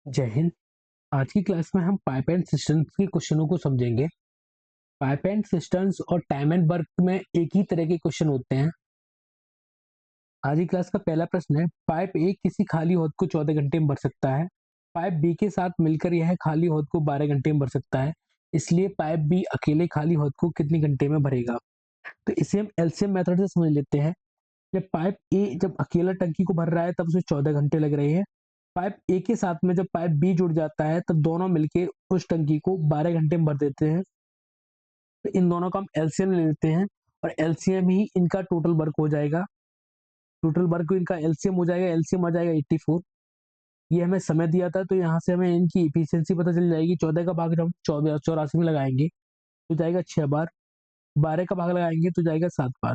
जय हिंद। आज की क्लास में हम पाइप एंड सिस्टम्स के क्वेश्चनों को समझेंगे। पाइप एंड सिस्टम्स और टाइम एंड वर्क में एक ही तरह के क्वेश्चन होते हैं। आज की क्लास का पहला प्रश्न है, पाइप ए किसी खाली हौद को 14 घंटे में भर सकता है। पाइप बी के साथ मिलकर यह खाली हौद को 12 घंटे में भर सकता है। इसलिए पाइप बी अकेले खाली हौद को कितने घंटे में भरेगा। तो इसे हम एलसीएम मेथड से समझ लेते हैं। जब पाइप ए जब अकेला टंकी को भर रहा है तब उसे 14 घंटे लग रहे हैं। पाइप ए के साथ में जब पाइप बी जुड़ जाता है तब दोनों मिलके उस टंकी को 12 घंटे में भर देते हैं। तो इन दोनों का हम एलसीएम ले लेते हैं और एलसीएम ही इनका टोटल वर्क हो जाएगा। टोटल वर्क इनका एलसीएम हो जाएगा, एलसीएम आ जाएगा 84। ये हमें समय दिया था तो यहाँ से हमें इनकी इफिशियंसी पता चल जाएगी। 14 का भाग जब हम 84 में लगाएंगे तो जाएगा 6 बार, 12 का भाग लगाएंगे तो जाएगा 7 बार।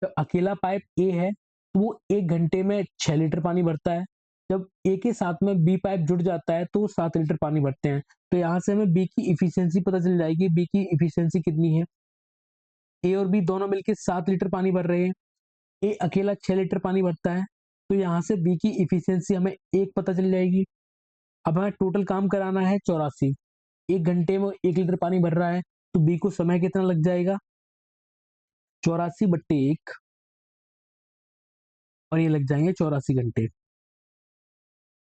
तो अकेला पाइप ए है तो वो 1 घंटे में 6 लीटर पानी भरता है। जब ए के साथ में बी पाइप जुड़ जाता है तो वो 7 लीटर पानी भरते हैं। तो यहाँ से हमें बी की इफिशियंसी पता चल जाएगी। बी की इफिशियंसी कितनी है, ए और बी दोनों मिलकर 7 लीटर पानी भर रहे हैं। ए अकेला 6 लीटर पानी भरता है तो यहाँ से बी की इफिशियंसी हमें 1 पता चल जाएगी। अब हमें टोटल काम कराना है 84। 1 घंटे में 1 लीटर पानी भर रहा है तो बी को समय कितना लग जाएगा, 84/1, और ये लग जाएंगे 84 घंटे।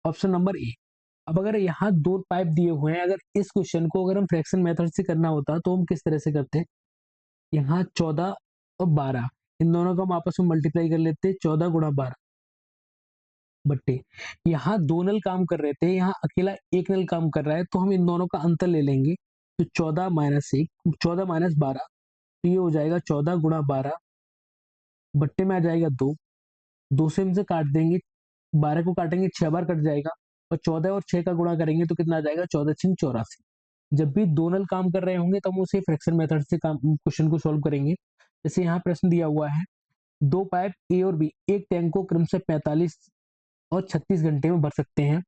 Option number A. अब अगर यहाँ दो पाइप दिए हुए हैं, अगर इस क्वेश्चन को अगर हम फ्रैक्शन मेथड से करना होता तो हम किस तरह से करते हैं। यहाँ 14 और 12, इन दोनों को हम आपस में मल्टीप्लाई कर लेते हैं। 14 × 12 बट्टे, यहाँ दो नल काम कर रहे थे, यहाँ अकेला एक नल काम कर रहा है तो हम इन दोनों का अंतर ले लेंगे। तो 14 - 1, 14 - 12, तो ये हो जाएगा 14 × 12 बट्टे में आ जाएगा 2। 2 से इनसे काट देंगे, 12 को काटेंगे 6 बार कट जाएगा, और 14 और 6 का गुणा करेंगे तो कितना आ जाएगा, 14×6 = 84। जब भी दो नल काम कर रहे होंगे तो हम उसे फ्रैक्शन मेथड से काम क्वेश्चन को सॉल्व करेंगे। जैसे यहाँ प्रश्न दिया हुआ है, दो पाइप ए और बी एक टैंक को क्रमशः 45 और 36 घंटे में भर सकते हैं।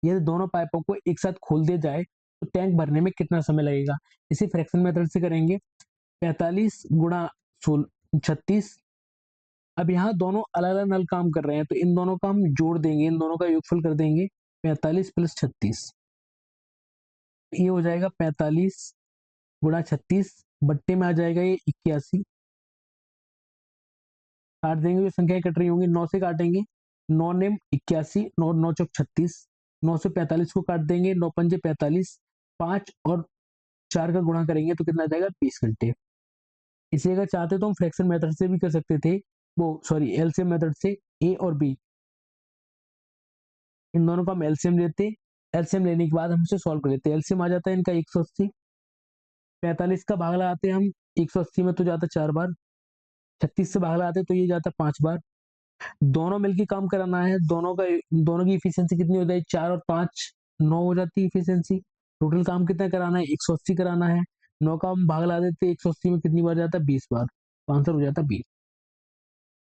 यदि दोनों पाइपों को एक साथ खोल दिया जाए तो टैंक भरने में कितना समय लगेगा। इसे फ्रैक्शन मेथड से करेंगे। 45 × 36। अब यहाँ दोनों अलग अलग नल काम कर रहे हैं तो इन दोनों का हम जोड़ देंगे, इन दोनों का योगफल कर देंगे। 45 + 36, ये हो जाएगा 45 × 36 बट्टे में आ जाएगा ये 81। काट देंगे, जो संख्याएं कट रही होंगी 9 से काटेंगे, 9 नेम 81, 9 9 चौक 36, 9 से 45 को काट देंगे, 9 पंजे 45, 5 और 4 का गुणा करेंगे तो कितना आ जाएगा, 20 घंटे। इसे अगर चाहते तो हम फ्रैक्शन मेथड से भी कर सकते थे, वो सॉरी एलसीएम मेथड से। ए और बी इन दोनों का हम एलसीएम लेते, एलसीएम लेने के बाद हम इसे सॉल्व कर लेते हैं। एलसीएम आ जाता है इनका 180। 45 का भाग लगाते हैं हम, 180 में तो जाता 4 बार, 36 से भाग लगाते तो ये जाता 5 बार। दोनों मिलके काम कराना है, दोनों की इफिशियंसी कितनी हो जाएगी, 4 और 5 9 हो जाती है इफिशियंसी। टोटल काम कितना कराना है, 180 कराना है। 9 का हम भाग लगा देते, 180 में कितनी बार जाता है, 20 बार, तो आंसर हो जाता है 20।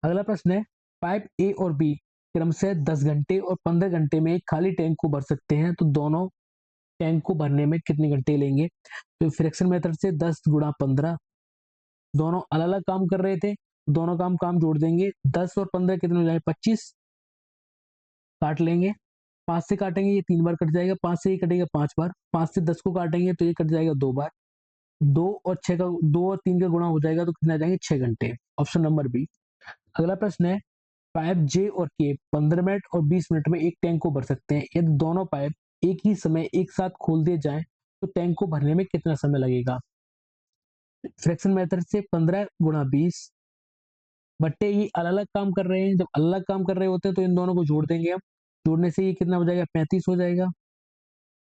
अगला प्रश्न है, पाइप ए और बी क्रमशः 10 घंटे और 15 घंटे में एक खाली टैंक को भर सकते हैं, तो दोनों टैंक को भरने में कितने घंटे लेंगे। तो फ्रैक्शन मेथड से 10 × 15, दोनों अलग अलग काम कर रहे थे, दोनों काम काम जोड़ देंगे। 10 और 15 कितने हो जाए, 25, काट लेंगे। 5 से काटेंगे, ये 3 बार कट जाएगा, 5 से ये कटेगा 5 बार, 5 से 10 को काटेंगे तो ये कट जाएगा 2 बार। 2 और 3 का गुणा हो जाएगा तो कितने आ जाएंगे, 6 घंटे। Option number B. अगला प्रश्न है, पाइप जे और के 15 मिनट और 20 मिनट में एक टैंक को भर सकते हैं। यदि दोनों पाइप एक ही समय एक साथ खोल दिए जाएं तो टैंक को भरने में कितना समय लगेगा। फ्रैक्शन मेथड से 15 × 20 बट्टे, ये अलग अलग काम कर रहे हैं, जब अलग अलग काम कर रहे होते हैं तो इन दोनों को जोड़ देंगे हम। जोड़ने से ये कितना हो जाएगा, 35 हो जाएगा।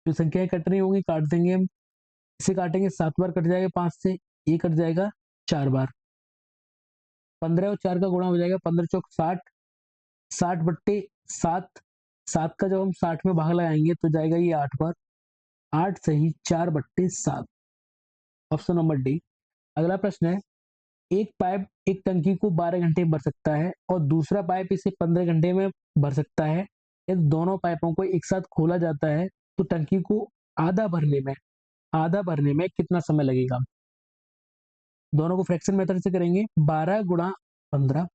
जो संख्याएं कट रही होंगी काट देंगे हम, इसे काटेंगे 7 बार कट जाएगा, 5 से ये कट जाएगा 4 बार। 15 और 4 का गुणा हो जाएगा, 15 चौक 60, 60/7। 7 का जब हम 60 में भाग लगाएंगे तो जाएगा ये 8 बार, 8 सही 4/7। Option number D. अगला प्रश्न है, एक पाइप एक टंकी को 12 घंटे में भर सकता है और दूसरा पाइप इसे 15 घंटे में भर सकता है। यदि दोनों पाइपों को एक साथ खोला जाता है तो टंकी को आधा भरने में कितना समय लगेगा। दोनों को फ्रैक्शन मेथड से करेंगे। 12 × 15,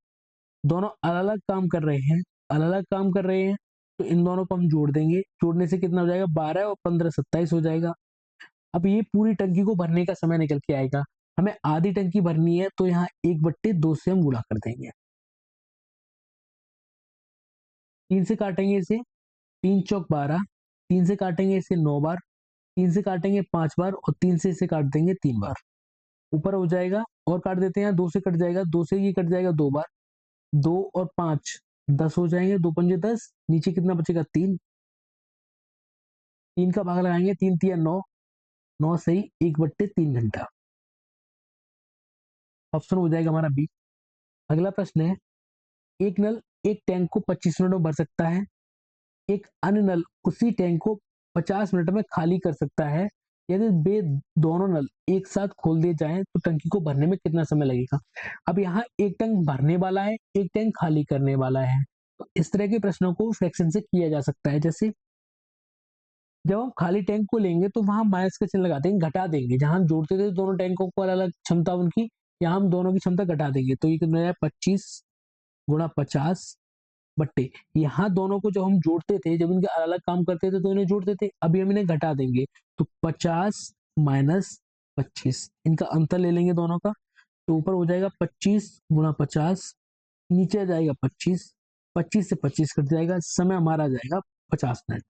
दोनों अलग अलग काम कर रहे हैं, अलग अलग काम कर रहे हैं। तो इन दोनों को हम जोड़ देंगे, जोड़ने से कितना हो जाएगा 12 और 15 27 हो जाएगा। अब ये पूरी टंकी को भरने का समय निकल के आएगा। हमें आधी टंकी भरनी है तो यहाँ 1/2 से हम गुणा कर देंगे। 3 से काटेंगे इसे, 3 चौक 12, 3 से काटेंगे इसे 9 बार, 3 से काटेंगे 5 बार और 3 से इसे काट देंगे 3 बार। ऊपर हो जाएगा और काट देते हैं, 2 से कट जाएगा, 2 से ये कट जाएगा 2 बार, 2 और 5 10 हो जाएंगे, 2 पंजे 10, नीचे कितना बचेगा 3, 3 का भाग लगाएंगे, 3 तिया 9, 9 सही 1/3 घंटा। ऑप्शन हो जाएगा हमारा बी। अगला प्रश्न है, एक नल एक टैंक को 25 मिनट में भर सकता है, एक अन्य नल उसी टैंक को 50 मिनट में खाली कर सकता है। यदि वे दोनों नल एक साथ खोल दिए जाएं तो टंकी को भरने में कितना समय लगेगा। अब यहाँ एक टैंक भरने वाला है, एक टैंक खाली करने वाला है, तो इस तरह के प्रश्नों को फ्रैक्शन से किया जा सकता है। जैसे जब हम खाली टैंक को लेंगे तो वहां माइनस का चिन्ह लगाते हैं, घटा देंगे, जहां हम जोड़ते थे दोनों टैंकों को अलग अलग क्षमता उनकी, यहाँ हम दोनों की क्षमता घटा देंगे, तो ये कितना हो जाएगा 25 गुणा 50 बट्टे, यहाँ दोनों को जब हम जोड़ते थे, जब इनके अलग अलग काम करते थे तो इन्हें जोड़ते थे, अभी हम इन्हें घटा देंगे, तो 50 माइनस 25, इनका अंतर ले लेंगे दोनों का, तो ऊपर हो जाएगा 25 गुणा 50, नीचे आ जाएगा 25, 25 से 25 कट जाएगा, समय हमारा आ जाएगा 50 मिनट।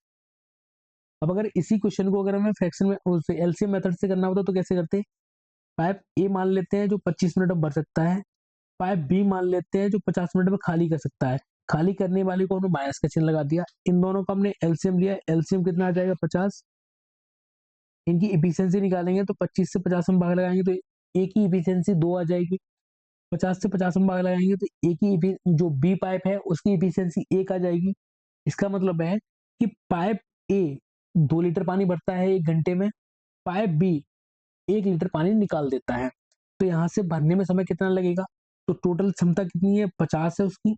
अब अगर इसी क्वेश्चन को अगर हमें फ्रैक्शन में उसे एलसीएम मेथड से करना होता तो कैसे करते, पाइप ए मान लेते हैं जो 25 मिनट में भर सकता है, पाइप बी मान लेते हैं जो 50 मिनट में खाली कर सकता है, खाली करने वाले को हमने माइनस का चिन्ह लगा दिया, इन दोनों का हमने एलसीएम लिया, एलसीएम कितना आ जाएगा 50, इनकी इफिशियंसी निकालेंगे तो 25 से 50 में भाग लगाएंगे तो ए की इफिशियंसी 2 आ जाएगी, 50 से 50 में भाग लगाएंगे तो ए की जो बी पाइप है उसकी इफिशियंसी 1 आ जाएगी। इसका मतलब है कि पाइप ए 2 लीटर पानी भरता है 1 घंटे में, पाइप बी 1 लीटर पानी निकाल देता है, तो यहाँ से भरने में समय कितना लगेगा, तो टोटल क्षमता कितनी है 50 है उसकी,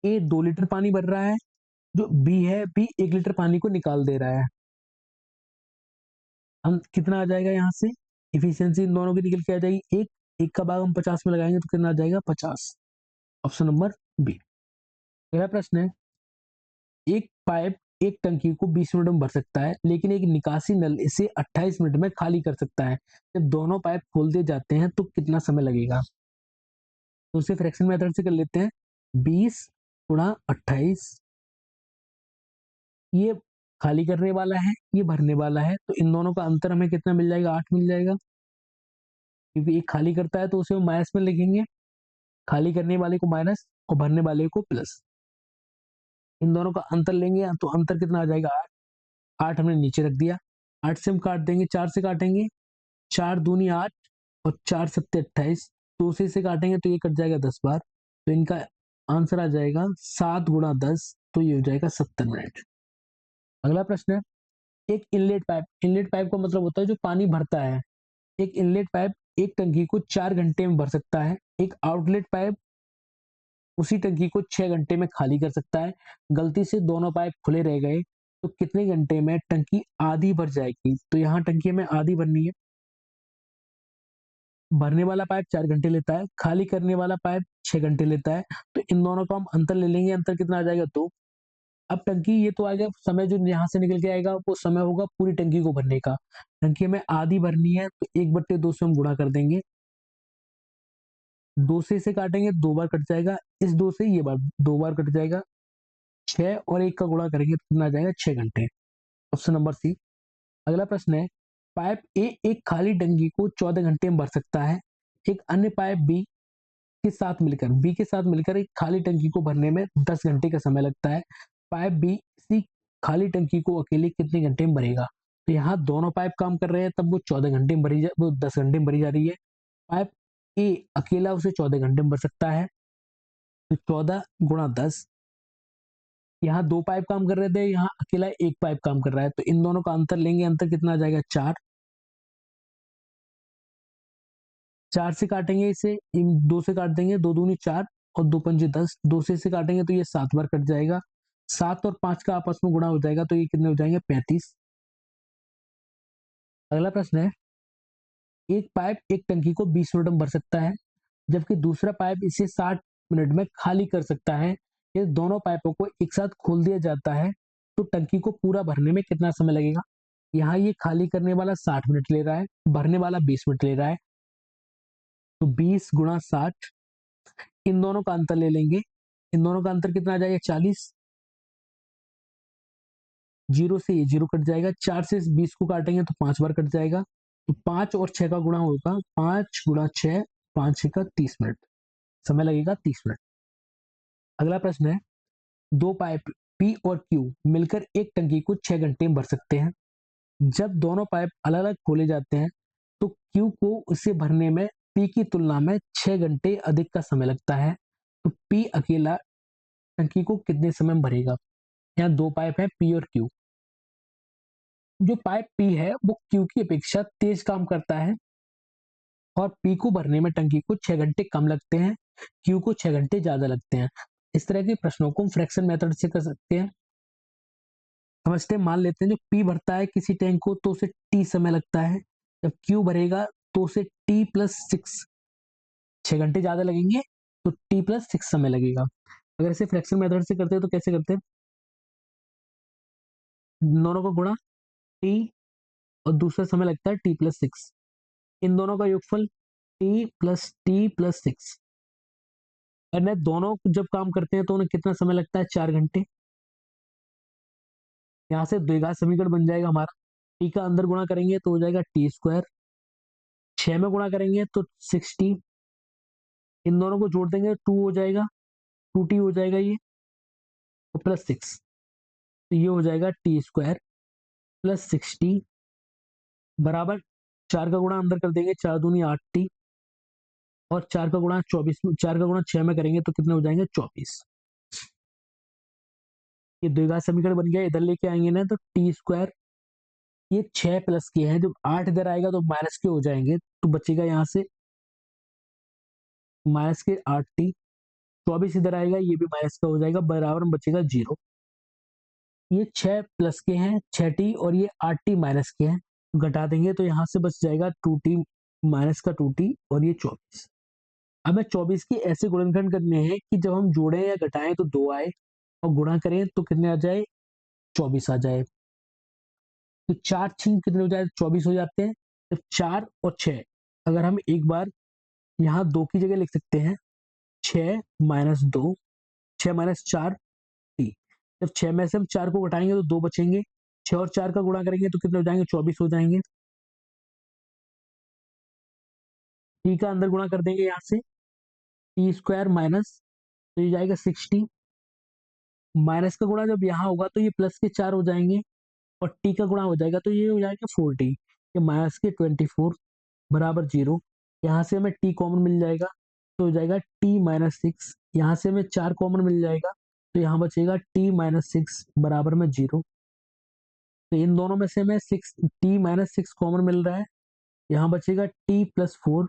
ए 2 लीटर पानी भर रहा है, जो बी है बी 1 लीटर पानी को निकाल दे रहा है। हम कितना आ जाएगा यहाँ से, इफिशियंसी इन दोनों की निकल के आ जाएगी, एक एक का भाग हम 50 में लगाएंगे तो कितना आ जाएगा 50, ऑप्शन नंबर बी। अगला प्रश्न है, एक पाइप एक टंकी को 20 मिनट में भर सकता है लेकिन एक निकासी नल इसे 28 मिनट में खाली कर सकता है, जब दोनों पाइप खोल दिए जाते हैं तो कितना समय लगेगा। तो उसे फ्रैक्शन मेथड से कर लेते हैं, 20 गुणा 28, ये खाली करने वाला है ये भरने वाला है, तो इन दोनों का अंतर हमें कितना मिल जाएगा 8 मिल जाएगा, क्योंकि एक खाली करता है तो उसे हम माइनस में लिखेंगे, खाली करने वाले को माइनस और भरने वाले को प्लस, इन दोनों का अंतर लेंगे तो अंतर कितना आ जाएगा 8, 8 हमने नीचे रख दिया, 8 से हम काट देंगे, 4 से काटेंगे, 4 दूनी 8 और 4 सत्ते 28, दो से काटेंगे तो ये कट जाएगा 10 बार, तो इनका आंसर आ जाएगा 7 गुणा 10, तो ये हो जाएगा 70 मिनट। अगला प्रश्न है, एक इनलेट पाइप, इनलेट पाइप का मतलब होता है जो पानी भरता है, एक इनलेट पाइप एक टंकी को 4 घंटे में भर सकता है, एक आउटलेट पाइप उसी टंकी को 6 घंटे में खाली कर सकता है, गलती से दोनों पाइप खुले रह गए तो कितने घंटे में टंकी आधी भर जाएगी, तो यहाँ टंकी में आधी भरनी है, भरने वाला पाइप 4 घंटे लेता है, खाली करने वाला पाइप 6 घंटे लेता है, तो इन दोनों का हम अंतर ले लेंगे, अंतर कितना आ जाएगा 2। अब टंकी ये तो आ गया समय जो यहाँ से निकल के आएगा वो समय होगा पूरी टंकी को भरने का, टंकी में आधी भरनी है तो 1/2 से हम गुणा कर देंगे, 2 से इसे काटेंगे 2 बार कट जाएगा, इस 2 से ये बार 2 बार कट जाएगा, 6 और 1 का गुणा करेंगे तो कितना आ जाएगा 6 घंटे, ऑप्शन नंबर सी। अगला प्रश्न है, पाइप ए एक खाली टंकी को 14 घंटे में भर सकता है, एक अन्य पाइप बी के साथ मिलकर एक खाली टंकी को भरने में 10 घंटे का समय लगता है, पाइप बी इसी खाली टंकी को अकेले कितने घंटे में भरेगा, तो यहाँ दोनों पाइप काम कर रहे हैं तब वो 14 घंटे में वो 10 घंटे में भरी जा रही है, पाइप ए अकेला उसे 14 घंटे में भर सकता है, तो 14 गुणा 10, यहाँ 2 पाइप काम कर रहे थे यहाँ अकेला एक पाइप काम कर रहा है, तो इन दोनों का अंतर लेंगे, अंतर कितना आ जाएगा 4, 4 से काटेंगे इसे, इन 2 से काट देंगे, 2 दूनी 4 और 2 पंजे 10, 2 से इसे काटेंगे तो ये 7 बार कट जाएगा, 7 और 5 का आपस में गुणा हो जाएगा तो ये कितने हो जाएंगे 35। अगला प्रश्न है, एक पाइप एक टंकी को 20 मिनट में भर सकता है जबकि दूसरा पाइप इसे 60 मिनट में खाली कर सकता है, ये दोनों पाइपों को एक साथ खोल दिया जाता है तो टंकी को पूरा भरने में कितना समय लगेगा? यहाँ ये खाली करने वाला 60 मिनट ले रहा है, भरने वाला 20 मिनट ले रहा है, तो 20 गुणा 60, इन दोनों का अंतर ले लेंगे। इन दोनों का अंतर कितना आ जाएगा? 40। जीरो से ये जीरो कट जाएगा, 4 से 20 को काटेंगे तो 5 बार कट जाएगा, तो 5 और 6 का गुणा होगा, 5 गुणा 6, 5 6 का 30 मिनट, समय लगेगा 30 मिनट। अगला प्रश्न है, दो पाइप पी और क्यू मिलकर एक टंकी को 6 घंटे में भर सकते हैं। जब दोनों पाइप अलग अलग खोले जाते हैं तो क्यू को उसे भरने में पी की तुलना में 6 घंटे अधिक का समय लगता है, तो पी अकेला टंकी को कितने समय में भरेगा? यहाँ दो पाइप है पी और क्यू। जो पाइप पी है वो क्यू की अपेक्षा तेज काम करता है और पी को भरने में टंकी को 6 घंटे कम लगते हैं, क्यू को 6 घंटे ज्यादा लगते हैं। इस तरह के प्रश्नों को हम फ्रैक्शन मेथड से कर सकते हैं। समझते हैं, मान लेते हैं जो पी भरता है किसी टैंक को तो उसे टी समय लगता है, जब क्यू भरेगा तो उसे टी प्लस 6, 6 घंटे ज्यादा लगेंगे, तो टी प्लस 6 समय लगेगा। अगर इसे फ्रैक्शन मेथड से करते हैं तो कैसे करते हैं? दोनों का गुणा टी और दूसरा समय लगता है टी प्लस 6, इन दोनों का योगफल टी प्लस 6। अगर दोनों जब काम करते हैं तो उन्हें कितना समय लगता है? 4 घंटे। यहाँ से द्विघात समीकरण बन जाएगा हमारा, टी का अंदर गुणा करेंगे तो हो जाएगा टी स्क्वायर, 6 में गुणा करेंगे तो 60, इन दोनों को जोड़ देंगे 2 हो जाएगा, 2t हो जाएगा ये, और प्लस 6, तो ये हो जाएगा टी स्क्वायर प्लस 60 बराबर 4 का गुणा अंदर कर देंगे, 4 दूनी 8t, और 4 का गुणा 24, 4 का गुणा 6 में करेंगे तो कितने हो जाएंगे? 24। ये द्विघात समीकरण बन गया, इधर लेके आएंगे ना तो टी स्क्वायर, ये 6 प्लस के हैं, जब 8 इधर आएगा तो माइनस के हो जाएंगे, तो बचेगा यहाँ से माइनस के 8t, 24 इधर आएगा ये भी माइनस का हो जाएगा, बराबर में बचेगा 0। ये 6 प्लस के हैं 6t और ये 8t माइनस के हैं, घटा देंगे तो यहाँ से बच जाएगा 2t माइनस का 2t और ये 24। अब हमें 24 की ऐसे गुणनखंड करने हैं कि जब हम जोड़ें या घटाएं तो 2 आए और गुणा करें तो कितने आ जाए? 24 आ जाए। तो 4 छीन कितने हो जाए? 24 हो जाते हैं। तो 4 और 6 अगर हम एक बार यहाँ 2 की जगह लिख सकते हैं, 6 माइनस 2, 6 माइनस 4 टी, जब 6 में से हम 4 को घटाएंगे तो 2 बचेंगे, 6 और 4 का गुणा करेंगे तो कितने हो जाएंगे? 24 हो जाएंगे। टी का अंदर गुणा कर देंगे यहाँ से, टी स्क्वायर माइनस, तो ये जाएगा 60, माइनस का गुणा जब यहाँ होगा तो ये प्लस के 4 हो जाएंगे, और टी का गुणा हो जाएगा तो ये हो जाएगा 4t, ये माइनस के 24 बराबर 0। यहाँ से हमें टी कॉमन मिल जाएगा तो हो जाएगा टी माइनस 6, यहाँ से हमें 4 कॉमन मिल जाएगा तो यहाँ बचेगा टी माइनस 6 बराबर में 0। तो इन दोनों में से हमें 6 टी माइनस 6 कॉमन मिल रहा है, यहाँ बचेगा t plus 4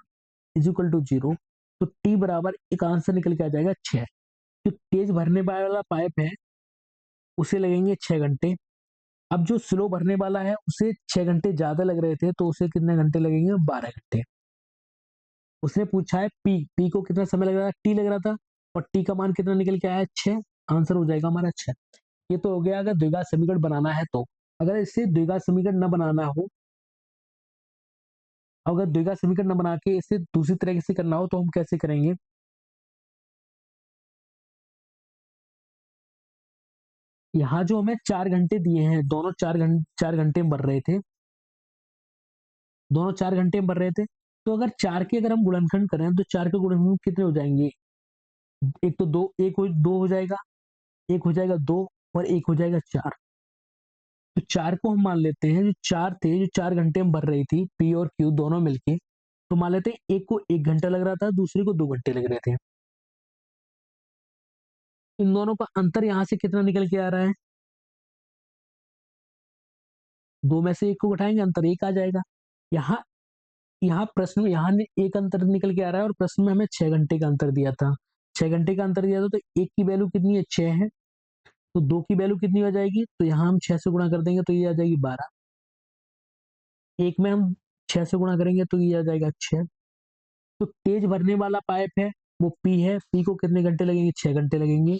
is equal to 0। तो टी बराबर एक आंसर निकल के आ जाएगा 6। जो तेज भरने वाला पाइप है उसे लगेंगे 6 घंटे, अब जो स्लो भरने वाला है उसे 6 घंटे ज्यादा लग रहे थे तो उसे कितने घंटे लगेंगे? 12 घंटे। उसने पूछा है पी, पी को कितना समय लग रहा था? टी लग रहा था, और टी का मान कितना निकल के आया? 6, आंसर हो जाएगा हमारा 6। ये तो हो गया अगर द्विघात समीकरण बनाना है तो। अगर इससे द्विघात समीकरण न बनाना हो, अगर द्विघात समीकरण न बना के इसे दूसरी तरीके से करना हो तो हम कैसे करेंगे? यहाँ जो हमें 4 घंटे दिए हैं, दोनों 4 घंटे में भर रहे थे, दोनों 4 घंटे में भर रहे थे, तो अगर 4 के अगर हम गुणनखंड करें तो 4 के गुणनखंड कितने हो जाएंगे? एक तो दो, एक हो, दो हो जाएगा, एक हो जाएगा 2, और एक हो जाएगा 4। तो 4 को हम मान लेते हैं, जो 4 थे, जो 4 घंटे में भर रही थी पी और क्यू दोनों मिलके, तो मान लेते हैं एक को 1 घंटा लग रहा था, दूसरे को 2 घंटे लग रहे थे। इन दोनों का अंतर यहाँ से कितना निकल के आ रहा है? 2 में से 1 को घटाएंगे, अंतर 1 आ जाएगा। यहाँ यहाँ प्रश्न में यहाँ एक अंतर निकल के आ रहा है, और प्रश्न में हमें 6 घंटे का अंतर दिया था। 6 घंटे का अंतर दिया था, तो एक की वैल्यू कितनी है? 6 है, तो 2 की वैल्यू कितनी हो जाएगी? तो यहाँ हम 6 से गुणा कर देंगे तो ये आ जाएगी 12। एक में हम 6 से गुणा करेंगे तो ये आ जाएगा 6। तो तेज भरने वाला पाइप है वो पी है, पी को कितने घंटे लगेंगे? 6 घंटे लगेंगे।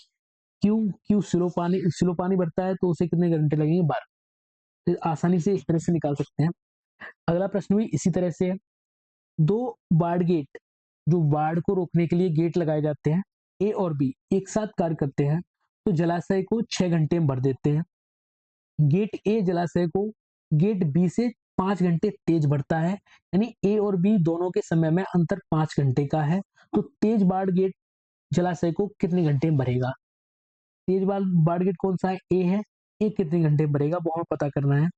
क्यू क्यू स्लो पानी भरता है तो उसे कितने घंटे लगेंगे? 12। तो आसानी से इस तरह से निकाल सकते हैं। अगला प्रश्न भी इसी तरह से है। दो बाढ़ गेट, जो बाढ़ को रोकने के लिए गेट लगाए जाते हैं, ए और बी एक साथ कार्य करते हैं तो जलाशय को 6 घंटे में भर देते हैं। गेट ए जलाशय को गेट बी से 5 घंटे तेज भरता है, यानी ए और बी दोनों के समय में अंतर 5 घंटे का है। तो तेज बाढ़ गेट जलाशय को कितने घंटे में भरेगा? तेज बाढ़ गेट कौन सा है? ए है। ए कितने घंटे में भरेगा वो हमें पता करना है।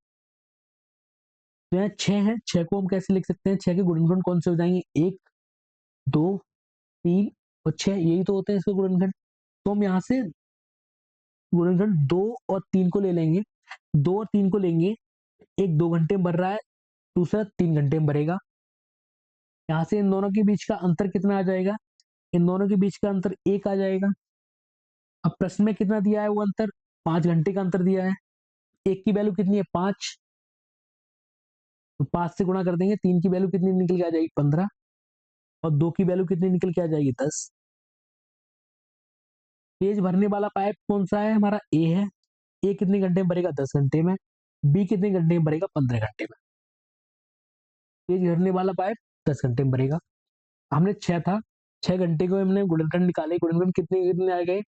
तो यहाँ 6 है, 6 को हम कैसे लिख सकते हैं? 6 के गुणनखंड कौन से हो जाएंगे? 1, 2, 3 और 6, यही तो होते हैं इसके गुणनखंड। तो हम यहाँ से गुणनखंड 2 और 3 को ले लेंगे। 2 और 3 को लेंगे, एक 2 घंटे में भर रहा है, दूसरा 3 घंटे में भरेगा। यहाँ से इन दोनों के बीच का अंतर कितना आ जाएगा? इन दोनों के बीच का अंतर 1 आ जाएगा। अब प्रश्न में कितना दिया है वो अंतर? 5 घंटे का अंतर दिया है। 1 की वैल्यू कितनी है? 5। तो 5 से गुणा कर देंगे, 3 की वैल्यू कितनी निकल के आ जाएगी? 15। और 2 की वैल्यू कितनी निकल के आ जाएगी? 10। तेज भरने वाला पाइप कौन सा है? हमारा ए है। ए कितने घंटे में भरेगा? 10 घंटे में। बी कितने घंटे में भरेगा? 15 घंटे में। तेज भरने वाला पाइप 10 घंटे में भरेगा। हमने 6 था, 6 घंटे को हमने गुणनखंड निकाले। गुणनखंड कितने कितने आ गए?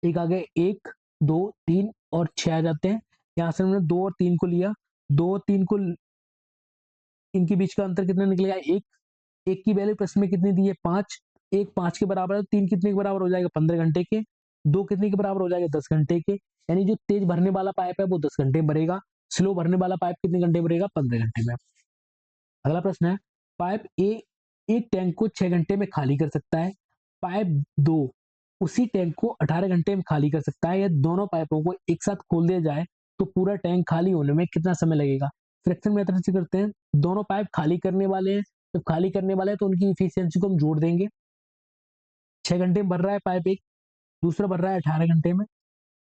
एक आ गए, 1, 2, 3 और 6 आ जाते हैं। यहाँ से हमने 2 और 3 को लिया। 2 और 3 को, इनके बीच का अंतर कितना निकलेगा? 1। 1 की वैल्यू प्रश्न में कितनी दी है? 5। 1 5 के बराबर है, 3 कितने के बराबर हो जाएगा? 15 घंटे के। 2 कितने के बराबर हो जाएगा? 10 घंटे के। यानी जो तेज भरने वाला पाइप है वो 10 घंटे में भरेगा। स्लो भरने वाला पाइप कितने घंटे में भरेगा? 15 घंटे में। अगला प्रश्न है, पाइप ए एक टैंक को 6 घंटे में खाली कर सकता है। पाइप 2 उसी टैंक को 18 घंटे में खाली कर सकता है। यदि दोनों पाइपों को एक साथ खोल दिया जाए तो पूरा टैंक खाली होने में कितना समय लगेगा? फ्रैक्शन मेथड से करते हैं। दोनों पाइप खाली करने वाले हैं, जब खाली करने वाले हैं तो उनकी इफिशियंसी को हम जोड़ देंगे। 6 घंटे में भर रहा है पाइप एक, दूसरा भर रहा है 18 घंटे में।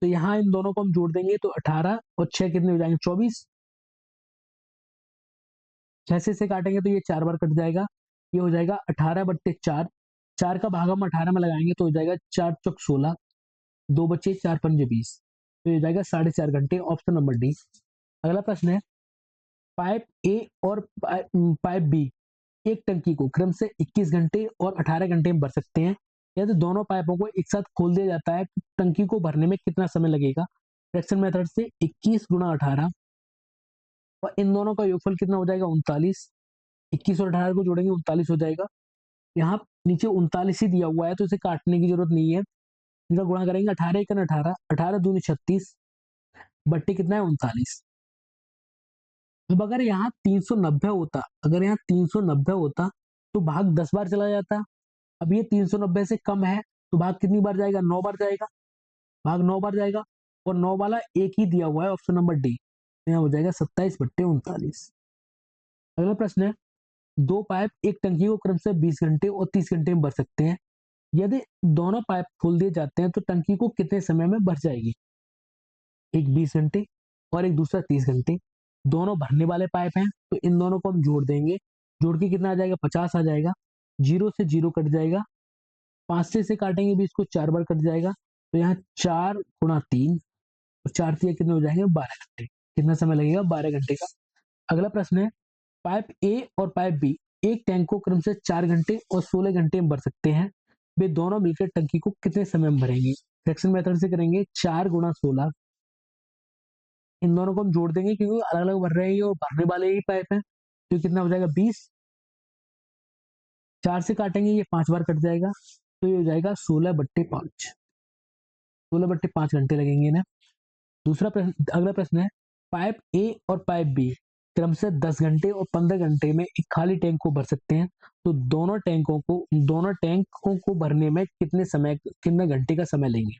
तो यहाँ इन दोनों को हम जोड़ देंगे तो 18 और 6 कितने हो जाएंगे? 24। 6 से काटेंगे तो ये 4 बार कट जाएगा। ये हो जाएगा 18/4। 4 का भाग हम 18 में लगाएंगे तो हो जाएगा 4 चौक 16, 2 बचे 4 पंजे 20। तो ये हो जाएगा 4.5 घंटे, ऑप्शन नंबर डी। अगला प्रश्न है, पाइप ए और पाइप बी एक टंकी को क्रम से 21 घंटे और 18 घंटे में भर सकते हैं। यदि दोनों पाइपों को एक साथ खोल दिया जाता है तो टंकी को भरने में कितना समय लगेगा? फ्रैक्शन मेथड से 21 गुणा 18 और इन दोनों का योगफल कितना हो जाएगा? 39। 21 और 18 को जोड़ेंगे 39 हो जाएगा। यहाँ नीचे 39 ही दिया हुआ है तो इसे काटने की जरूरत नहीं है। इनका गुणा करेंगे, 18 एकन 18, 18 दूनी 36, बट्टे कितना है? 39। अब अगर यहाँ 390 होता, अगर यहाँ 390 होता तो भाग 10 बार चला जाता। अब ये 390 से कम है तो भाग कितनी बार जाएगा? 9 बार जाएगा। भाग 9 बार जाएगा और 9 वाला एक ही दिया हुआ है, ऑप्शन नंबर डी। यहाँ हो जाएगा 27/39। अगला प्रश्न है, दो पाइप एक टंकी को क्रम से 20 घंटे और 30 घंटे में भर सकते हैं। यदि दोनों पाइप खोल दिए जाते हैं तो टंकी को कितने समय में भर जाएगी? एक 20 घंटे और एक दूसरा 30 घंटे। दोनों भरने वाले पाइप हैं तो इन दोनों को हम जोड़ देंगे। जोड़ के कितना आ जाएगा? 50 आ जाएगा। 0 से 0 कट जाएगा। 5 से काटेंगे भी इसको, 4 बार कट जाएगा। तो यहाँ 4 गुणा 3 और 4 3 कितने हो जाएंगे? 12 घंटे। कितना समय लगेगा? 12 घंटे का। अगला प्रश्न है, पाइप ए और पाइप बी एक टैंक को क्रम से 4 घंटे और 16 घंटे में भर सकते हैं। वे दोनों मिलकर टंकी को कितने समय में भरेंगे? फ्रैक्शन मेथड से करेंगे। 4 गुणा 16, इन दोनों को हम जोड़ देंगे क्योंकि अलग अलग भर रहे हैं और भरने वाले ही पाइप हैं। तो कितना हो जाएगा? 20। 4 से काटेंगे, ये 5 बार कट जाएगा। तो ये हो जाएगा 16/5। 16/5 घंटे लगेंगे ना। दूसरा प्रश्न, अगला प्रश्न है, पाइप ए और पाइप बी क्रम से 10 घंटे और 15 घंटे में एक खाली टैंक को भर सकते हैं। तो दोनों टैंकों को भरने में कितने घंटे का समय लेंगे?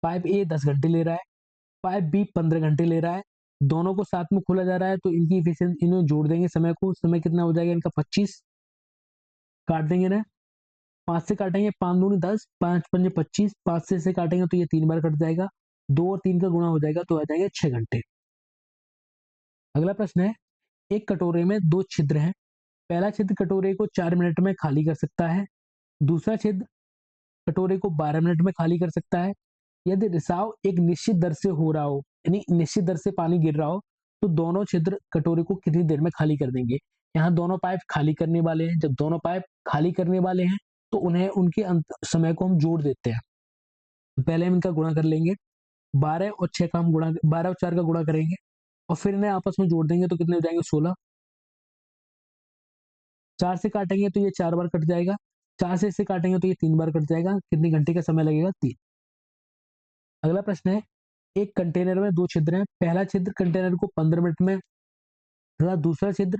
पाइप ए 10 घंटे ले रहा है, पाइप बी 15 घंटे ले रहा है। दोनों को साथ में खोला जा रहा है तो इनकी इफिशियंसी, इन्हें जोड़ देंगे समय को। समय कितना हो जाएगा इनका? 25। काट देंगे ना। 5 से काटेंगे, 5 दूनी 10, 5 पंजे 25। 5 से काटेंगे तो ये 3 बार कट जाएगा। 2 और 3 का गुणा हो जाएगा तो आ जाएगा 6 घंटे। अगला प्रश्न है, एक कटोरे में 2 छिद्र हैं। पहला छिद्र कटोरे को 4 मिनट में खाली कर सकता है। दूसरा छिद्र कटोरे को 12 मिनट में खाली कर सकता है। यदि रिसाव एक निश्चित दर से हो रहा हो, यानी निश्चित दर से पानी गिर रहा हो, तो दोनों छिद्र कटोरे को कितनी देर में खाली कर देंगे। यहाँ दोनों पाइप खाली करने वाले हैं। जब दोनों पाइप खाली करने वाले हैं तो उन्हें उनके समय को हम जोड़ देते हैं। तो पहले हम इनका गुणा कर लेंगे। 12 और 6 का हम गुणा 12 और 4 का गुणा करेंगे और फिर इन्हें आपस में जोड़ देंगे तो कितने हो जाएंगे 16। 4 से काटेंगे तो ये 4 बार कट जाएगा। 4 से इसे काटेंगे तो ये 3 बार कट जाएगा। कितने घंटे का समय लगेगा? 3। अगला प्रश्न है, एक कंटेनर में 2 छिद्र हैं। पहला छिद्र कंटेनर को 15 मिनट में तथा दूसरा छिद्र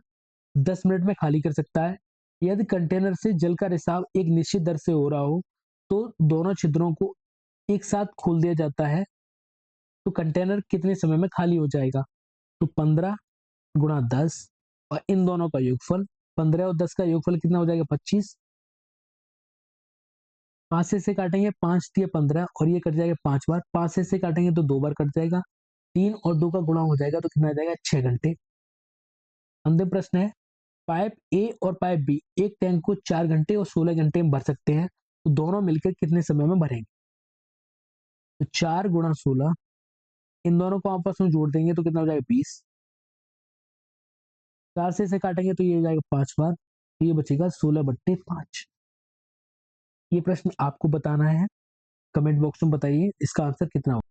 10 मिनट में खाली कर सकता है। यदि कंटेनर से जल का रिसाव एक निश्चित दर से हो रहा हो तो दोनों छिद्रों को एक साथ खोल दिया जाता है तो कंटेनर कितने समय में खाली हो जाएगा? तो 15 गुणा 10 और इन दोनों का योगफल, 15 और 10 का योगफल कितना हो जाएगा? 25। 5 से इसे काटेंगे, 5 दिए 15 और ये कट जाएगा 5 बार। 5 से इसे काटेंगे तो 2 बार कट जाएगा। 3 और 2 का गुणा हो जाएगा तो कितना आ जाएगा? 6 घंटे। अंतिम प्रश्न है, पाइप ए और पाइप बी एक टैंक को 4 घंटे और 16 घंटे में भर सकते हैं, तो दोनों मिलकर कितने समय में भरेंगे? तो 4 गुणा 16, इन दोनों को आपस में जोड़ देंगे तो कितना हो जाएगा? 20। 4 से इसे काटेंगे तो ये हो जाएगा 5 बार, तो ये बचेगा 16/5। ये प्रश्न आपको बताना है। कमेंट बॉक्स में बताइए इसका आंसर कितना होगा।